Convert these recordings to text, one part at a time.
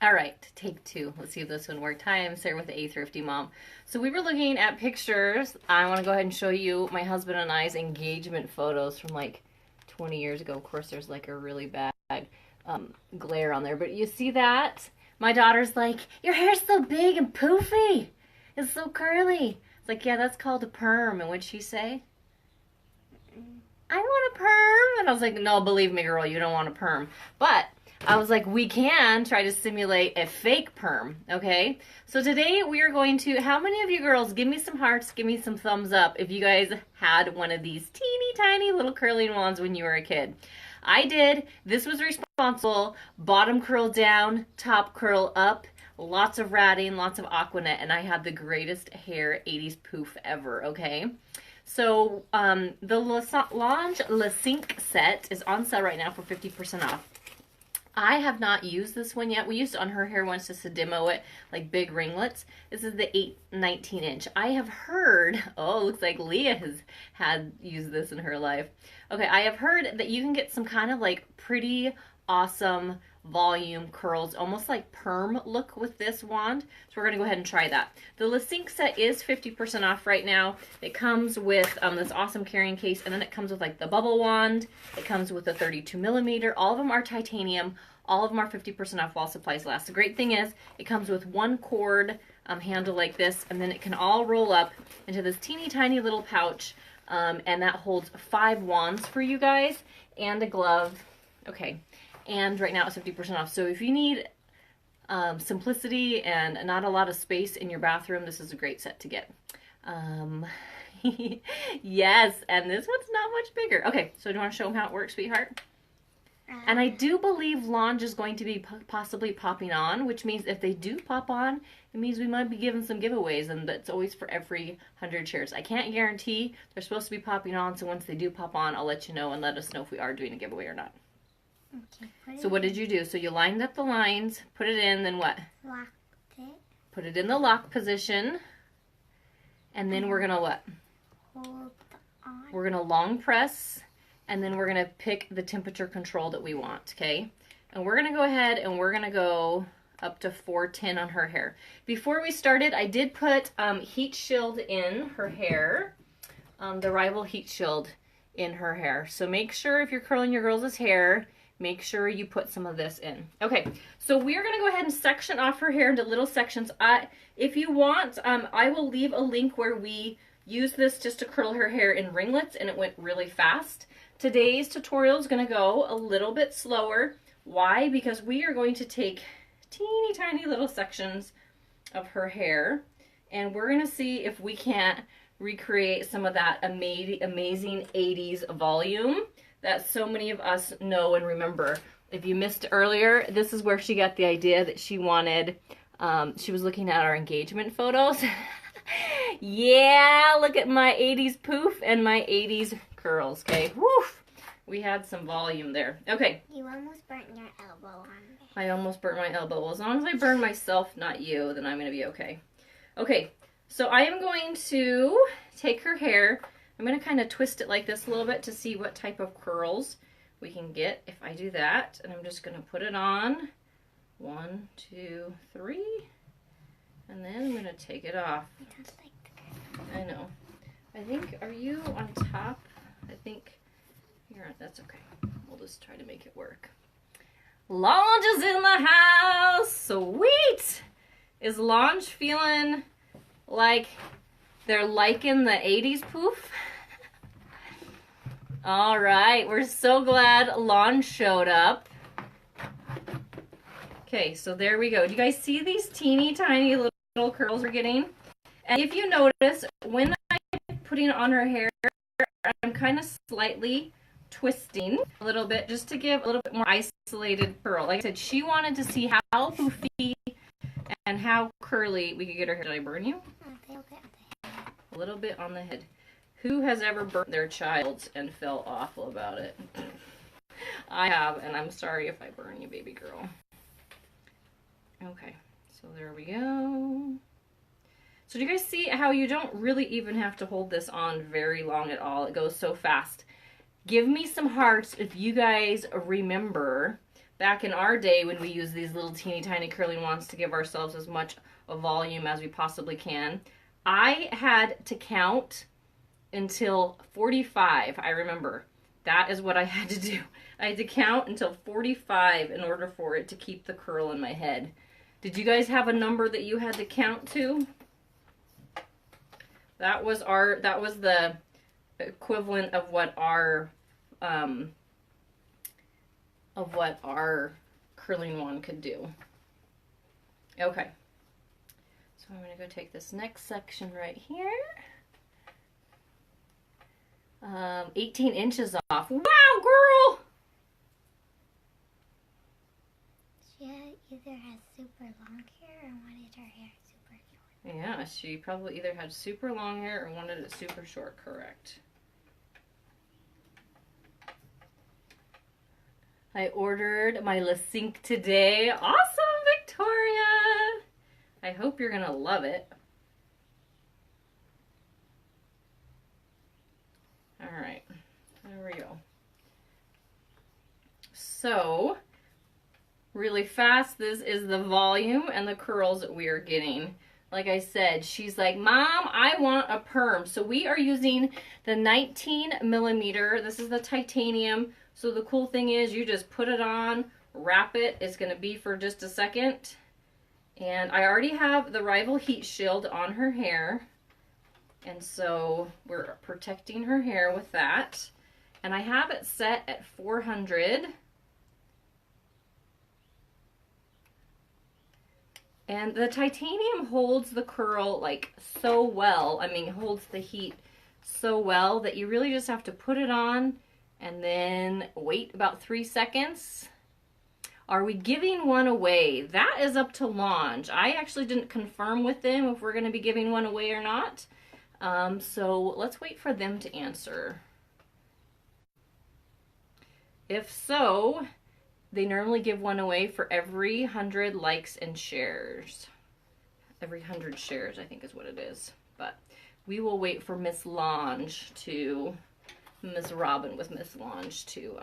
All right, take two. Let's see if this one worked. Hi, I'm Sarah with A Thrifty Mom. So we were looking at pictures. I want to go ahead and show you my husband and I's engagement photos from like 20 years ago. Of course, there's like a really bad glare on there, but you see that? My daughter's like, your hair's so big and poofy. It's so curly. It's like, yeah, that's called a perm. And what'd she say? I want a perm. And I was like, no, believe me, girl, you don't want a perm. But I was like, we can try to simulate a fake perm, okay? So today we are going to, how many of you girls, give me some hearts, give me some thumbs up if you guys had one of these teeny tiny little curling wands when you were a kid. I did. This was responsible. Bottom curl down, top curl up, lots of ratting, lots of Aquanet, and I had the greatest hair 80s poof ever, okay? So the Lange Sinq set is on sale right now for 50% off. I have not used this one yet. We used it on her hair once just to demo it, like big ringlets. This is the 19 inch. I have heard, oh, looks like Leah has had used this in her life. Okay, I have heard that you can get some kind of like pretty awesome volume curls, almost like perm look with this wand. So we're gonna go ahead and try that. The Sinq set is 50% off right now. It comes with this awesome carrying case, and then it comes with like the bubble wand. It comes with a 32 millimeter. All of them are titanium. All of them are 50% off while supplies last. The great thing is it comes with one cord handle like this, and then it can all roll up into this teeny tiny little pouch, and that holds 5 wands for you guys and a glove. Okay. And right now it's 50% off. So if you need simplicity and not a lot of space in your bathroom, this is a great set to get. Yes, and this one's not much bigger. Okay, so do you want to show them how it works, sweetheart? And I do believe Lange is going to be possibly popping on, which means if they do pop on, it means we might be giving some giveaways, and that's always for every 100 shares. I can't guarantee they're supposed to be popping on, so once they do pop on, I'll let you know and let us know if we are doing a giveaway or not. Okay, so what did you do? So you lined up the lines, put it in, then what? Locked it. Put it in the lock position. And then we're going to what? Hold on. We're going to long press, and then we're going to pick the temperature control that we want, okay? And we're going to go ahead and we're going to go up to 410 on her hair. Before we started, I did put heat shield in her hair, the Rival heat shield in her hair. So make sure if you're curling your girls' hair, make sure you put some of this in. Okay, so we're going to go ahead and section off her hair into little sections. If you want, I will leave a link where we use this just to curl her hair in ringlets, and it went really fast. Today's tutorial is going to go a little bit slower. Why? Because we are going to take teeny tiny little sections of her hair, and we're going to see if we can't recreate some of that amazing 80s volume that so many of us know and remember. If you missed earlier, this is where she got the idea that she wanted, she was looking at our engagement photos. Yeah, look at my 80s poof and my 80s curls, okay? Woof! We had some volume there. Okay. You almost burnt your elbow on me. I almost burnt my elbow. Well, as long as I burn myself, not you, then I'm going to be okay. Okay, so I am going to take her hair. I'm going to kind of twist it like this a little bit to see what type of curls we can get if I do that. And I'm just going to put it on. 1, 2, 3. And then I'm going to take it off. I know. I think, are you on top? I think you're on, that's okay. We'll just try to make it work. Lange is in the house. Sweet! Is Lange feeling like they're liking the 80s poof? All right, we're so glad Lange showed up. Okay, so there we go. Do you guys see these teeny tiny little curls we're getting? And if you notice, when I'm putting it on her hair, I'm kind of slightly twisting a little bit just to give a little bit more isolated curl. Like I said, she wanted to see how poofy and how curly we could get her hair. Did I burn you? Okay. A little bit on the head. Who has ever burnt their child and felt awful about it? I have, and I'm sorry if I burn you, baby girl. Okay, so there we go. So do you guys see how you don't really even have to hold this on very long at all? It goes so fast. Give me some hearts if you guys remember back in our day when we used these little teeny tiny curling wands to give ourselves as much a volume as we possibly can, I had to count until 45. I remember that is what I had to do. I had to count until 45 in order for it to keep the curl in my head. Did you guys have a number that you had to count to? That was the equivalent of what our curling wand could do. Okay. So I'm going to go take this next section right here. 18 inches off. Wow, girl! She either has super long hair or wanted her hair super short. Yeah, she probably either had super long hair or wanted it super short, correct. I ordered my Sinq today. Awesome, Victoria! I hope you're gonna love it. All right, there we go. So, really fast, this is the volume and the curls that we are getting. Like I said, she's like, Mom, I want a perm. So we are using the 19 millimeter. This is the titanium. So the cool thing is you just put it on, wrap it. It's going to be for just a second. And I already have the Rival Heat Shield on her hair. And so we're protecting her hair with that. And I have it set at 400. And the titanium holds the curl like so well. I mean, holds the heat so well that you really just have to put it on and then wait about 3 seconds. Are we giving one away? That is up to Lange. I actually didn't confirm with them if we're going to be giving one away or not. So let's wait for them to answer. If so, they normally give one away for every 100 likes and shares. Every 100 shares, I think is what it is. But we will wait for Miss Lange to, Miss Robin with Miss Lange to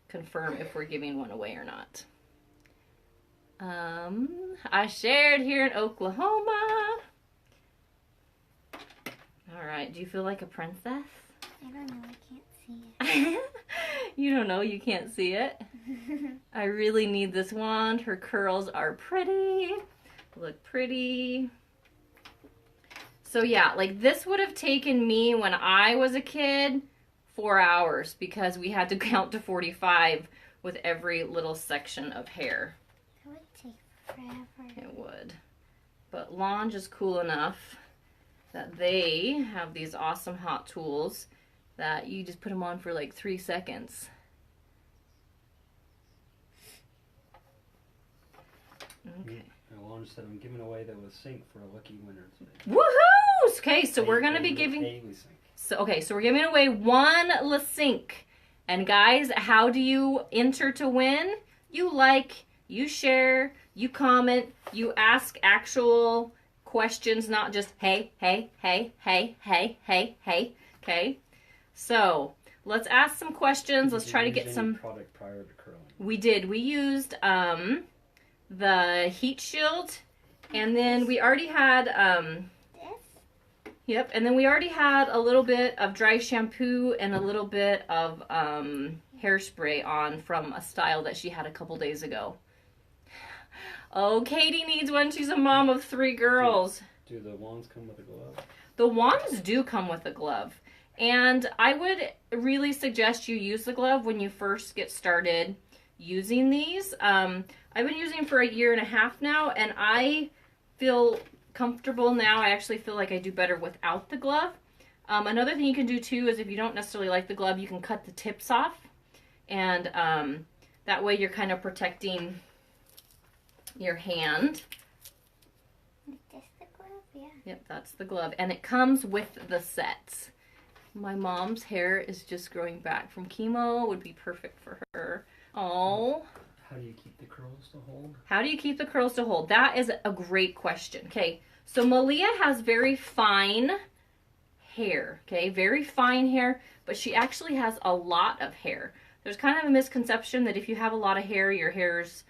confirm if we're giving one away or not. I shared here in Oklahoma. All right, do you feel like a princess? I don't know, I can't see it. You don't know, you can't see it. I really need this wand. Her curls are pretty. Look pretty. So yeah, like this would have taken me when I was a kid 4 hours because we had to count to 45 with every little section of hair. That would take forever. It would. But Lange is cool enough that they have these awesome hot tools that you just put them on for like 3 seconds. Okay. Lange said I'm giving away the Sinq for a lucky winner today. Woohoo! Okay, so we're gonna be giving. So we're giving away one Sinq. And guys, how do you enter to win? You like, you share, you comment, you ask actual questions, not just hey, hey, hey, hey, hey, hey, hey. Okay. So let's ask some questions. Let's try to get some product prior to curling. We did. We used the heat shield, and then we already had This? yep, and then we already had a little bit of dry shampoo and a little bit of hairspray on from a style that she had a couple days ago. Oh, Katie needs one. She's a mom of 3 girls. Do the wands come with a glove? The wands do come with a glove. And I would really suggest you use the glove when you first get started using these. I've been using them for 1.5 years now, and I feel comfortable now. I actually feel like I do better without the glove. Another thing you can do too is if you don't necessarily like the glove, you can cut the tips off. And that way you're kind of protecting your hand. Is this the glove? Yeah. Yep, that's the glove. And it comes with the sets. My mom's hair is just growing back from chemo. Would be perfect for her. Oh. How do you keep the curls to hold? How do you keep the curls to hold? That is a great question. Okay, so Malia has very fine hair. Okay, very fine hair, but she actually has a lot of hair. there's kind of a misconception that if you have a lot of hair, your hair's,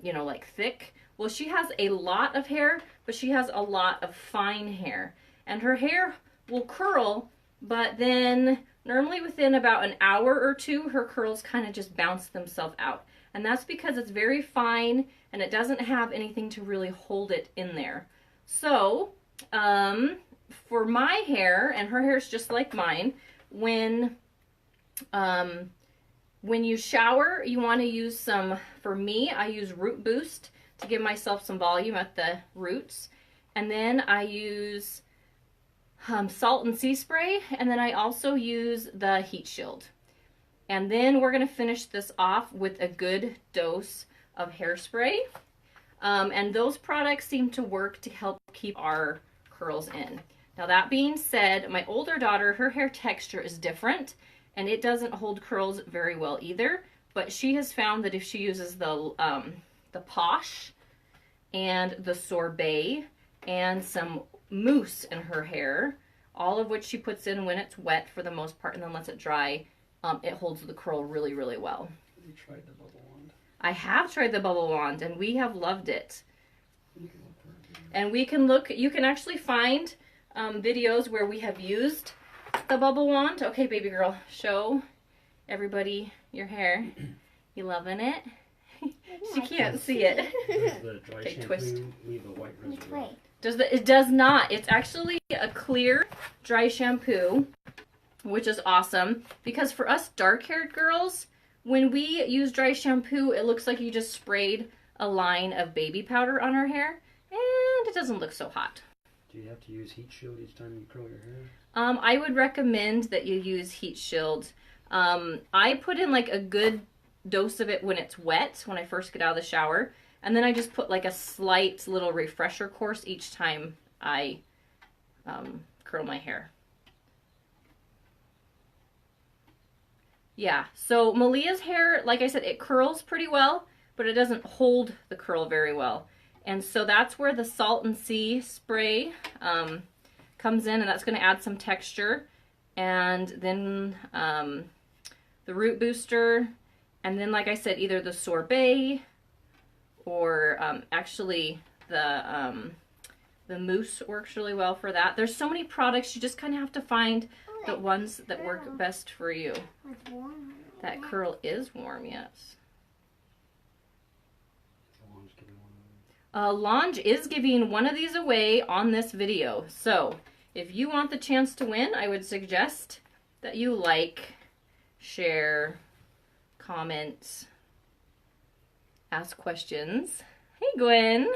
you know, like thick. Well, she has a lot of hair, but she has a lot of fine hair. And her hair will curl, but then normally within about an hour or two, her curls kind of just bounce themselves out. And that's because it's very fine and it doesn't have anything to really hold it in there. So, for my hair, and her hair is just like mine, when you shower, you want to use some, for me, I use Root Boost to give myself some volume at the roots. And then I use Salt and Sea Spray, and then I also use the Heat Shield. And then we're going to finish this off with a good dose of hairspray. And those products seem to work to help keep our curls in. Now that being said, my older daughter, her hair texture is different, and it doesn't hold curls very well either. But she has found that if she uses the Posh and the Sorbet and some mousse in her hair, all of which she puts in when it's wet for the most part and then lets it dry, it holds the curl really, really well. Have you tried the bubble wand? I have tried the bubble wand and we have loved it. And we can look, you can actually find videos where we have used the bubble wand. Okay, baby girl, show everybody your hair. You loving it? She can't see it. Does the dry Okay, shampoo twist. leave a white Which residue? way? It does not. It's actually a clear dry shampoo, which is awesome because for us dark-haired girls, when we use dry shampoo, it looks like you just sprayed a line of baby powder on our hair, and it doesn't look so hot. Do you have to use Heat Shield each time you curl your hair? I would recommend that you use Heat Shield. I put in like a good dose of it when it's wet, when I first get out of the shower, and then I just put like a slight little refresher course each time I curl my hair. Yeah, so Malia's hair, like I said, it curls pretty well, but it doesn't hold the curl very well. And so that's where the Salt and Sea spray comes in, and that's going to add some texture. And then the Root Booster, and then like I said, either the Sorbet or actually the mousse works really well for that. There's so many products, you just kind of have to find the ones that work best for you. It's warm. That curl is warm, yes. Lange giving one of Lange is giving one of these away on this video. So if you want the chance to win, I would suggest that you like, share, comment, ask questions. Hey, Gwen.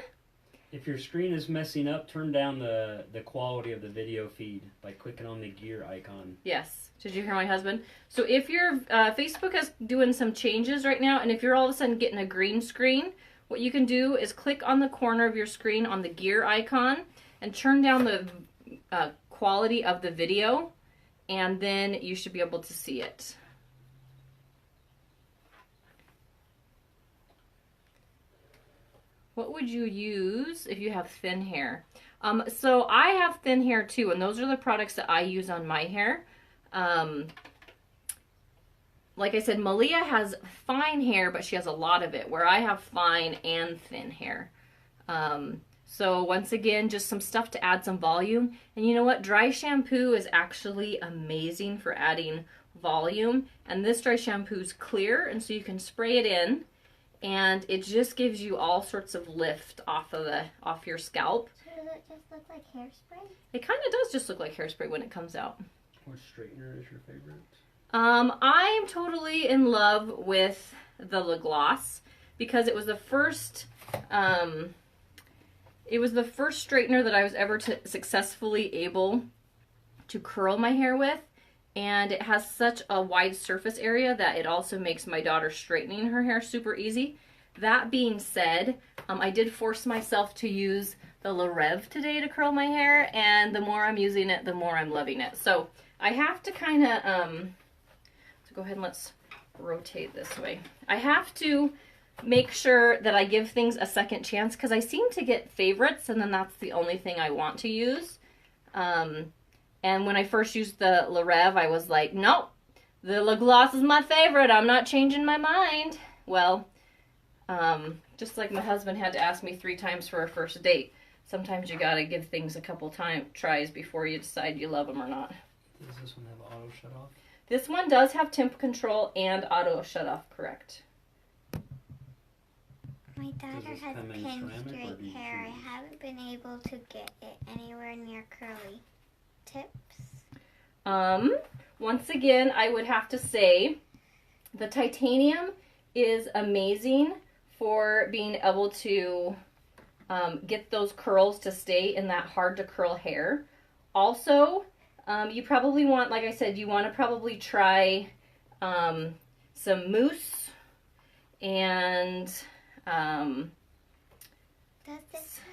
If your screen is messing up, turn down the quality of the video feed by clicking on the gear icon. Yes. Did you hear my husband? So if your Facebook is doing some changes right now, and if you're all of a sudden getting a green screen, what you can do is click on the corner of your screen on the gear icon and turn down the quality of the video, and then you should be able to see it. What would you use if you have thin hair? So I have thin hair too, and those are the products that I use on my hair. Like I said, Malia has fine hair, but she has a lot of it, where I have fine and thin hair. So once again, just some stuff to add some volume. And you know what? Dry shampoo is actually amazing for adding volume. And this dry shampoo is clear, and so you can spray it in. And it just gives you all sorts of lift off your scalp. So does it just look like hairspray? It kind of does just look like hairspray when it comes out. What straightener is your favorite? I'm totally in love with the La Gloss because it was the first straightener that I was ever successfully able to curl my hair with. And it has such a wide surface area that it also makes my daughter straightening her hair super easy. That being said, I did force myself to use the La Rev today to curl my hair, and the more I'm using it, the more I'm loving it. So I have to kind of, so go ahead and let's rotate this way. I have to make sure that I give things a second chance because I seem to get favorites, and then that's the only thing I want to use. And when I first used the La Rev, I was like, nope, The lip gloss is my favorite. I'm not changing my mind. Well, just like my husband had to ask me 3 times for a first date. Sometimes you gotta give things a couple tries before you decide you love them or not. Does this one have auto shut off? This one does have temp control and auto shut off, correct? My daughter has come in pin ceramic, or do straight you hair. I choose? haven't been able to get it anywhere near curly tips. Once again, I would have to say the titanium is amazing for being able to get those curls to stay in that hard to curl hair. Also, you probably want, like I said, you want to probably try some mousse and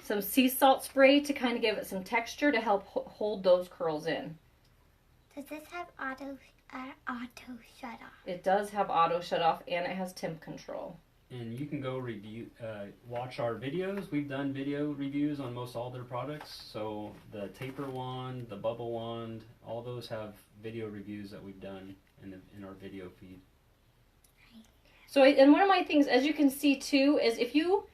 some sea salt spray to kind of give it some texture to help hold those curls in. Does this have auto shut off? It does have auto shut off and it has temp control. And you can go watch our videos. We've done video reviews on most all their products. So the taper wand, the bubble wand, all those have video reviews that we've done in our video feed. So, and one of my things, as you can see too, is if you,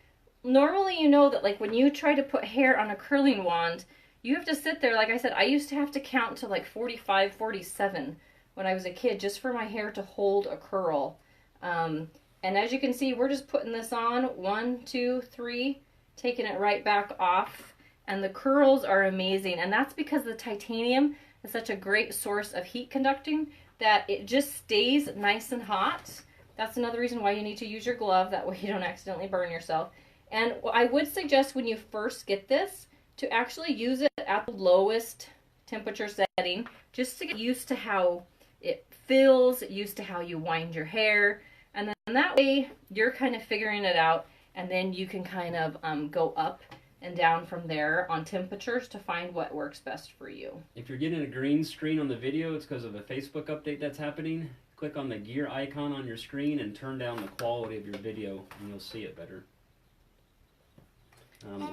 normally you know that like when you try to put hair on a curling wand, you have to sit there, like I said, I used to have to count to like 45, 47 when I was a kid just for my hair to hold a curl. And as you can see, we're just putting this on, 1, 2, 3, taking it right back off. And the curls are amazing. And that's because the titanium is such a great source of heat conducting that it just stays nice and hot. That's another reason why you need to use your glove. That way you don't accidentally burn yourself. And I would suggest when you first get this, to actually use it at the lowest temperature setting, just to get used to how it feels, used to how you wind your hair, and then that way you're kind of figuring it out, and then you can kind of go up and down from there on temperatures to find what works best for you. If you're getting a green screen on the video, it's because of a Facebook update that's happening. Click on the gear icon on your screen and turn down the quality of your video, and you'll see it better.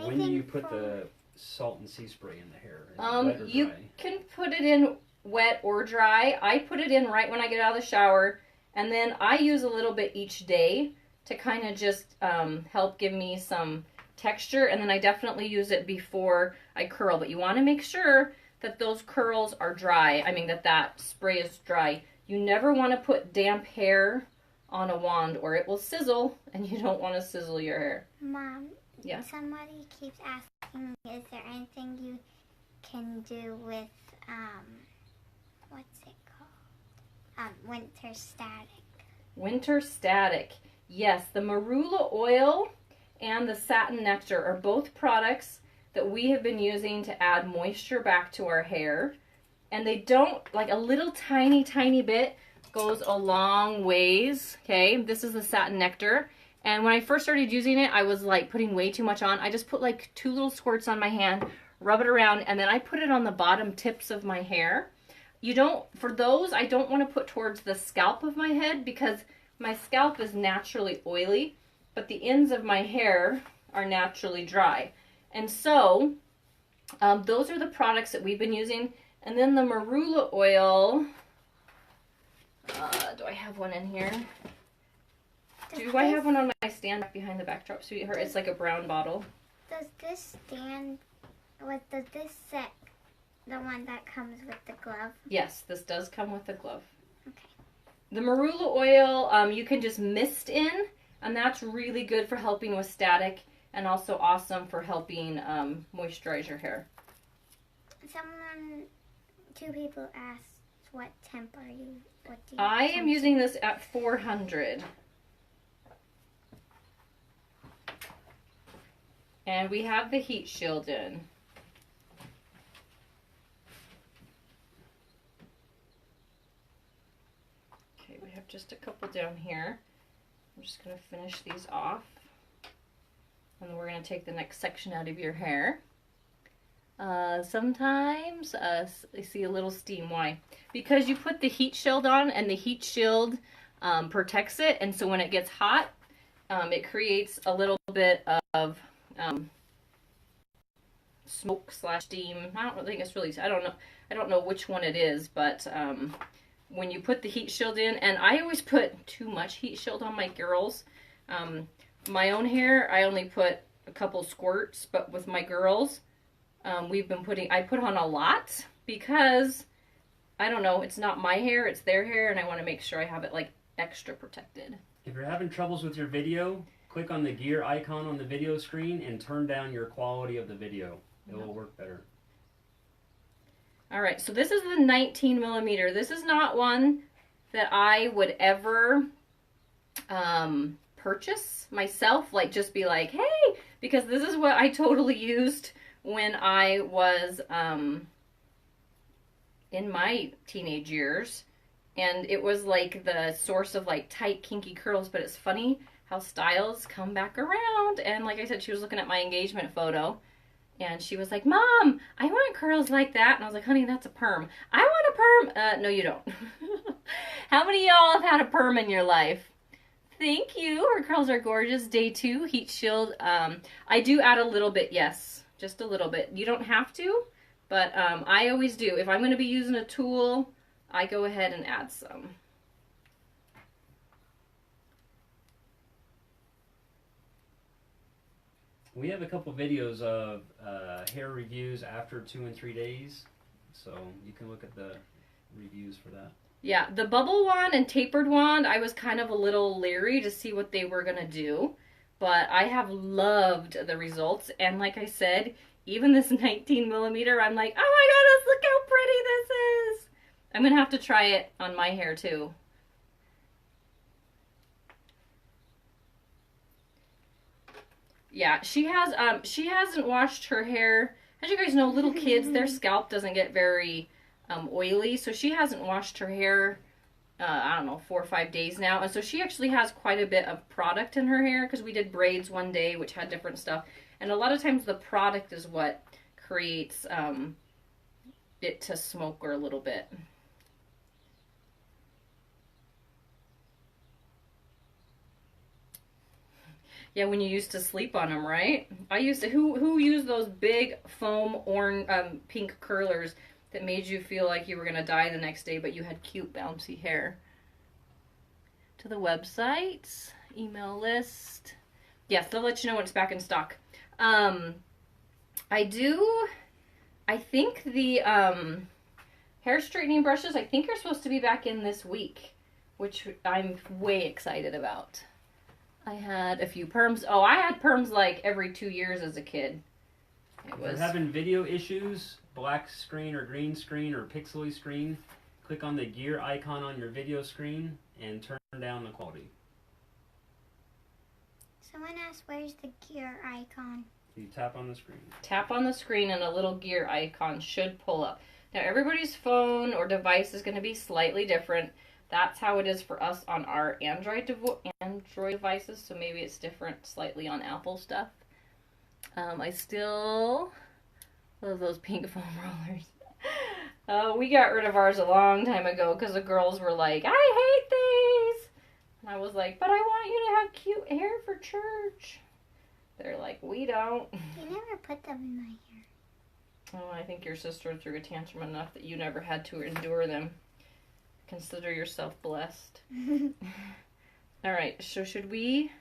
When do you put the salt and sea spray in the hair? Wet or you dry? can put it in wet or dry. I put it in right when I get out of the shower, and then I use a little bit each day to kind of just help give me some texture, and then I definitely use it before I curl. But you want to make sure that those curls are dry. I mean that spray is dry. You never want to put damp hair on a wand or it will sizzle, and you don't want to sizzle your hair. Mom, yeah? Somebody keeps asking, is there anything you can do with, what's it called? Winter static. Winter static. Yes, the marula oil and the satin nectar are both products that we have been using to add moisture back to our hair. And they don't, like a little tiny bit goes a long ways, okay? This is the satin nectar. And when I first started using it, I was like putting way too much on. I just put like 2 little squirts on my hand, rub it around, and then I put it on the bottom tips of my hair. For those, I don't want to put towards the scalp of my head because my scalp is naturally oily, but the ends of my hair are naturally dry. And so, those are the products that we've been using. And then the marula oil, do I have one in here? Do I have one on my stand behind the backdrop, sweetheart? It's like a brown bottle. Does this set the one that comes with the glove? Yes, this does come with a glove. Okay. The marula oil, you can just mist in, and that's really good for helping with static and also awesome for helping moisturize your hair. 2 people asked, what temp are you? What do you I am using this at 400. And we have the heat shield in. Okay, we have just a couple down here. I'm just going to finish these off. And then we're going to take the next section out of your hair. Sometimes I see a little steam. Why? Because you put the heat shield on and the heat shield protects it. And so when it gets hot, it creates a little bit of smoke / steam. I don't think it's really, I don't know which one it is, but when you put the heat shield in, and I always put too much heat shield on my girls. My own hair, I only put a couple squirts, but with my girls, I put on a lot because, I don't know, it's not my hair, it's their hair, and I want to make sure I have it like extra protected. If you're having troubles with your video, click on the gear icon on the video screen and turn down your quality of the video. It will work better. All right, so this is the 19 millimeter. This is not one that I would ever purchase myself, like just be like, hey, because this is what I totally used when I was in my teenage years, and it was like the source of like tight kinky curls. But it's funny how styles come back around, and like I said, she was looking at my engagement photo and she was like, Mom, I want curls like that. And I was like, honey, that's a perm. I want a perm. No, you don't. How many of y'all have had a perm in your life? Thank you. Her curls are gorgeous. Day 2, heat shield. I do add a little bit, yes. Just a little bit. You don't have to, but I always do. If I'm going to be using a tool, I go ahead and add some. We have a couple videos of hair reviews after 2 and 3 days, so you can look at the reviews for that. Yeah, the bubble wand and tapered wand, I was kind of a little leery to see what they were going to do, but I have loved the results. And like I said, even this 19 millimeter, I'm like, oh my goodness, look how pretty this is. I'm going to have to try it on my hair too. Yeah, she hasn't washed her hair. As you guys know, little kids, their scalp doesn't get very oily, so she hasn't washed her hair, I don't know, 4 or 5 days now. And so she actually has quite a bit of product in her hair because we did braids one day, which had different stuff. And a lot of times the product is what creates it to smoke her a little bit. Yeah, when you used to sleep on them, right? I used to, who used those big foam orange, pink curlers that made you feel like you were going to die the next day, but you had cute, bouncy hair? To the website, email list. Yes, they'll let you know when it's back in stock. I think the hair straightening brushes, I think are supposed to be back in this week, which I'm way excited about. I had a few perms. Oh, I had perms like every 2 years as a kid. If you're having video issues, black screen or green screen or pixely screen, click on the gear icon on your video screen and turn down the quality. Someone asked, where's the gear icon? You tap on the screen. Tap on the screen and a little gear icon should pull up. Now everybody's phone or device is going to be slightly different. That's how it is for us on our Android devices, so maybe it's different slightly on Apple stuff. I still love those pink foam rollers. We got rid of ours a long time ago because the girls were like, I hate these! And I was like, but I want you to have cute hair for church. They're like, we don't. You never put them in my hair. Oh, I think your sister threw a tantrum enough that you never had to endure them. Consider yourself blessed. All right, so should we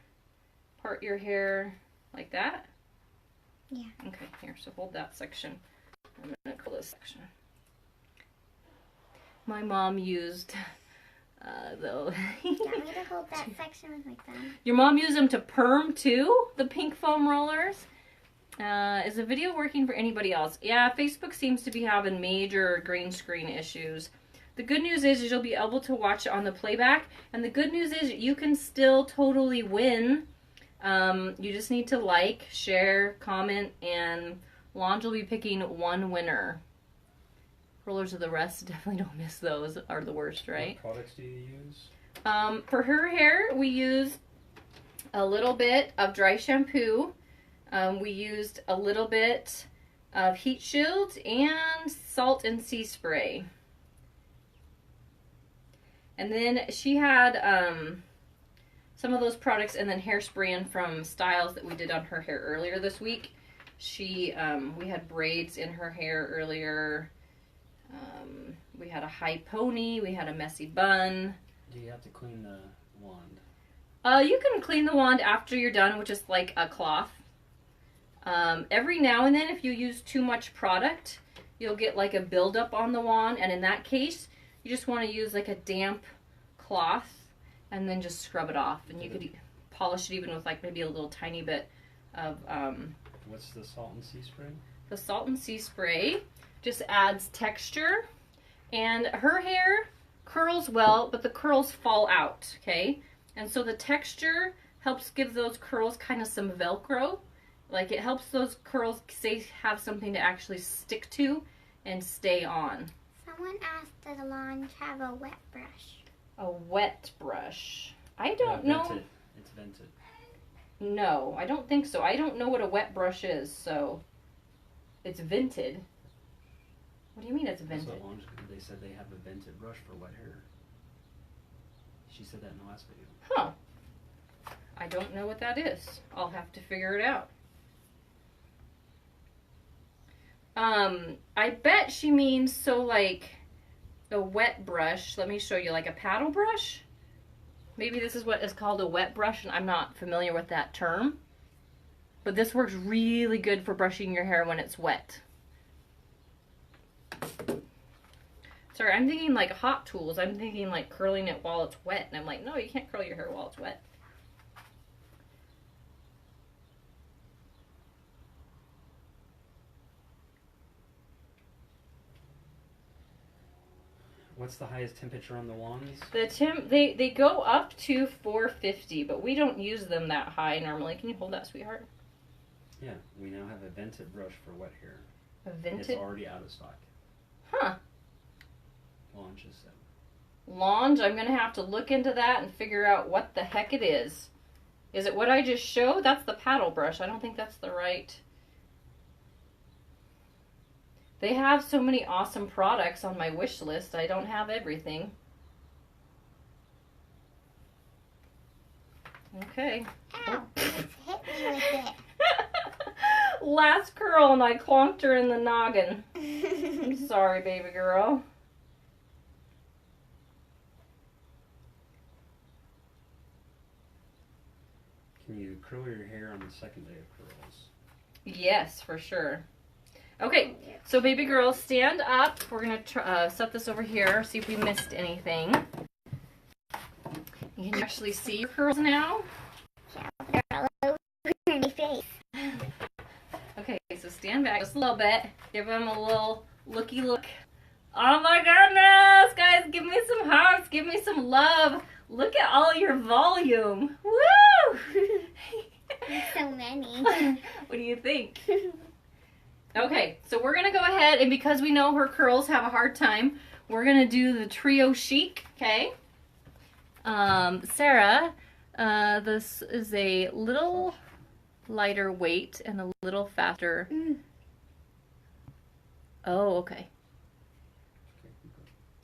part your hair like that? Yeah. Okay, here, so hold that section. I'm going to pull this section. My mom used though. You want me to hold that section with my thumb? Your mom used them to perm too, the pink foam rollers. Is the video working for anybody else? Yeah, Facebook seems to be having major green screen issues. The good news is you'll be able to watch it on the playback, and the good news is you can still totally win. You just need to like, share, comment, and Lange will be picking one winner. Rollers of the rest, definitely don't miss those, are the worst, right? What products do you use? For her hair, we used a little bit of dry shampoo. We used a little bit of heat shield and salt and sea spray. And then she had some of those products and then hairspray in from styles that we did on her hair earlier this week. We had braids in her hair earlier. We had a high pony. We had a messy bun. Do you have to clean the wand? You can clean the wand after you're done with just like a cloth. Every now and then, if you use too much product, you'll get like a buildup on the wand. And in that case, you just want to use like a damp cloth and then just scrub it off. And you could polish it even with like maybe a little tiny bit of... What's the salt and sea spray? The salt and sea spray just adds texture. And her hair curls well, but the curls fall out, okay? And so the texture helps give those curls kind of some Velcro. Like, it helps those curls have something to actually stick to and stay on. Someone asked, does Lange have a wet brush? A wet brush. I don't know. Vented. It's vented. No, I don't think so. I don't know what a wet brush is, so it's vented. What do you mean it's vented? That's what Lange, they said they have a vented brush for wet hair. She said that in the last video. Huh. I don't know what that is. I'll have to figure it out. I bet she means so like a wet brush. Let me show you, like a paddle brush. Maybe this is what is called a wet brush, and I'm not familiar with that term. But this works really good for brushing your hair when it's wet. Sorry, I'm thinking like hot tools. I'm thinking like curling it while it's wet. And I'm like, no, you can't curl your hair while it's wet. What's the highest temperature on the wands? They go up to 450, but we don't use them that high normally. Can you hold that, sweetheart? Yeah, we now have a vented brush for wet hair. A vented? It's already out of stock. Huh. Lange is said. Lange, I'm going to have to look into that and figure out what the heck it is. Is it what I just showed? That's the paddle brush. I don't think that's the right... They have so many awesome products on my wish list. I don't have everything. Okay. Ow, you just hit me with it. Last curl and I clonked her in the noggin. I'm sorry, baby girl. Can you curl your hair on the second day of curls? Yes, for sure. Okay, so baby girl, stand up. We're going to set this over here, see if we missed anything. You can actually see your curls now. Yeah, they're all over my face. Okay, so stand back just a little bit. Give them a little looky look. Oh my goodness, guys, give me some hugs. Give me some love. Look at all your volume. Woo! So many. What do you think? Okay, so we're going to go ahead, and because we know her curls have a hard time, we're going to do the Trio Chic, okay? Sarah, this is a little lighter weight and a little faster. Oh, okay.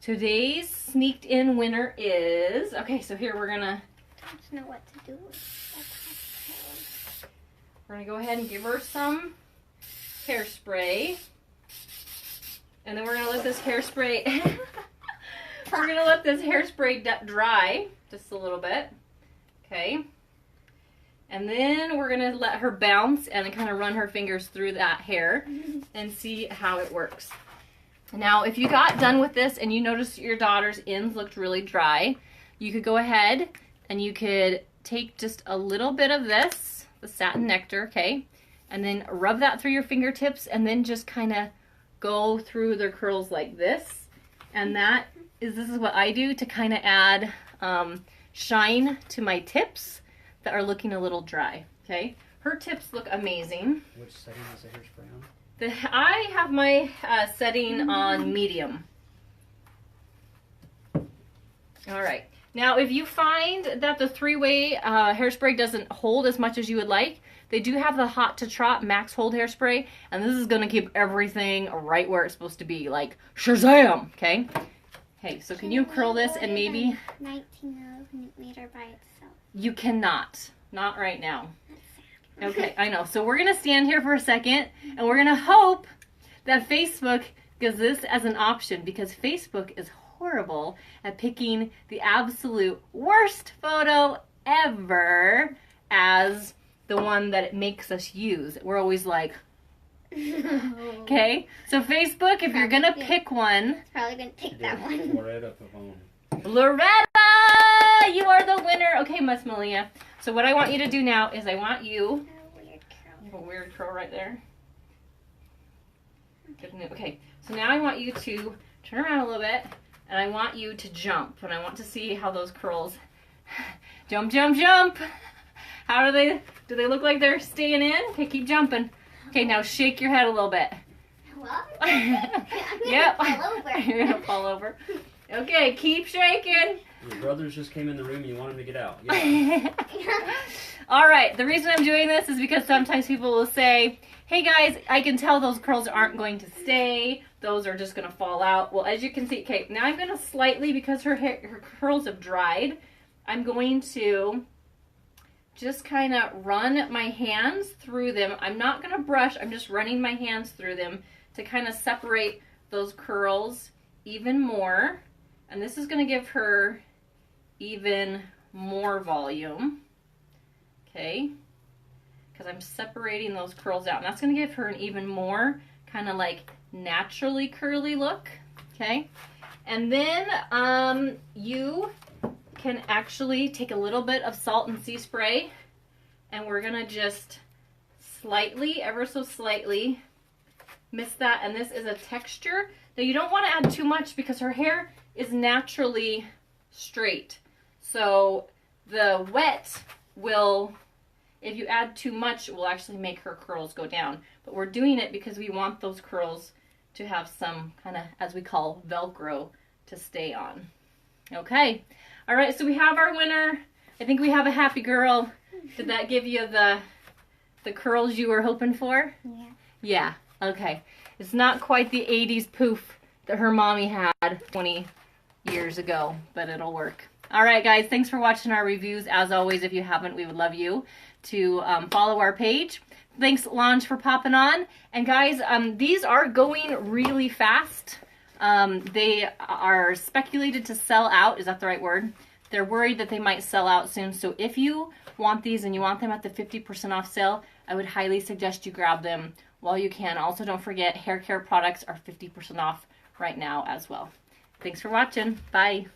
Today's sneaked in winner is... Okay, so here we're going to... I don't know what to do with. We're going to go ahead and give her some hairspray. And then we're going to let this hairspray... we're going to let this hairspray dry just a little bit. Okay. And then we're going to let her bounce and kind of run her fingers through that hair and see how it works. Now, if you got done with this and you noticed your daughter's ends looked really dry, you could go ahead and you could take just a little bit of this, the satin nectar, okay, and then rub that through your fingertips and then just kind of go through their curls like this. And this is what I do to kind of add shine to my tips that are looking a little dry, okay? Her tips look amazing. Which setting is the hairspray on? I have my setting on medium. All right. Now, if you find that the three-way hairspray doesn't hold as much as you would like, they do have the Hot to Trot Max Hold hairspray, and this is going to keep everything right where it's supposed to be, like Shazam, okay? Hey, so can you curl this and maybe... 19 millimeter by itself. You cannot. Not right now. Okay, I know. So we're going to stand here for a second, and we're going to hope that Facebook because this as an option, because Facebook is horrible at picking the absolute worst photo ever as the one that it makes us use. We're always like, okay? So Facebook, if you're gonna pick one, It's probably gonna pick that one. Loretta Pavone. Loretta, you are the winner. Okay, Miss Malia. So what I want you to do now is I want you, Weird curl. you have a weird curl right there. Okay, so now I want you to turn around a little bit, and I want you to jump, and I want to see how those curls jump, jump, jump. How do they look like they're staying in? Okay, keep jumping. Okay, now shake your head a little bit. Well, I'm gonna Yep. fall over. You're gonna fall over. Okay, keep shaking. Your brothers just came in the room and you want them to get out. Yeah. All right, the reason I'm doing this is because sometimes people will say, hey guys, I can tell those curls aren't going to stay. Those are just going to fall out. Well, as you can see, okay, now I'm going to slightly, because her curls have dried, I'm going to just kind of run my hands through them. I'm not going to brush, I'm just running my hands through them to kind of separate those curls even more. And this is going to give her even more volume. Okay, because I'm separating those curls out. And that's going to give her an even more kind of like naturally curly look. Okay, and then you can actually take a little bit of salt and sea spray, and we're going to just slightly, ever so slightly, mist that. And this is a texture. Now you don't want to add too much because her hair is naturally straight. So the wet will, if you add too much, it will actually make her curls go down. But we're doing it because we want those curls to have some kind of, as we call, Velcro to stay on. Okay. All right, so we have our winner. I think we have a happy girl. Did that give you the curls you were hoping for? Yeah. Yeah. Okay. It's not quite the 80s poof that her mommy had 20 years ago, but it'll work. All right, guys, thanks for watching our reviews. As always, if you haven't, we would love you to follow our page. Thanks, Lange, for popping on. And guys, these are going really fast. They are speculated to sell out. Is that the right word? They're worried that they might sell out soon. So if you want these and you want them at the 50% off sale, I would highly suggest you grab them while you can. Also, don't forget, hair care products are 50% off right now as well. Thanks for watching. Bye.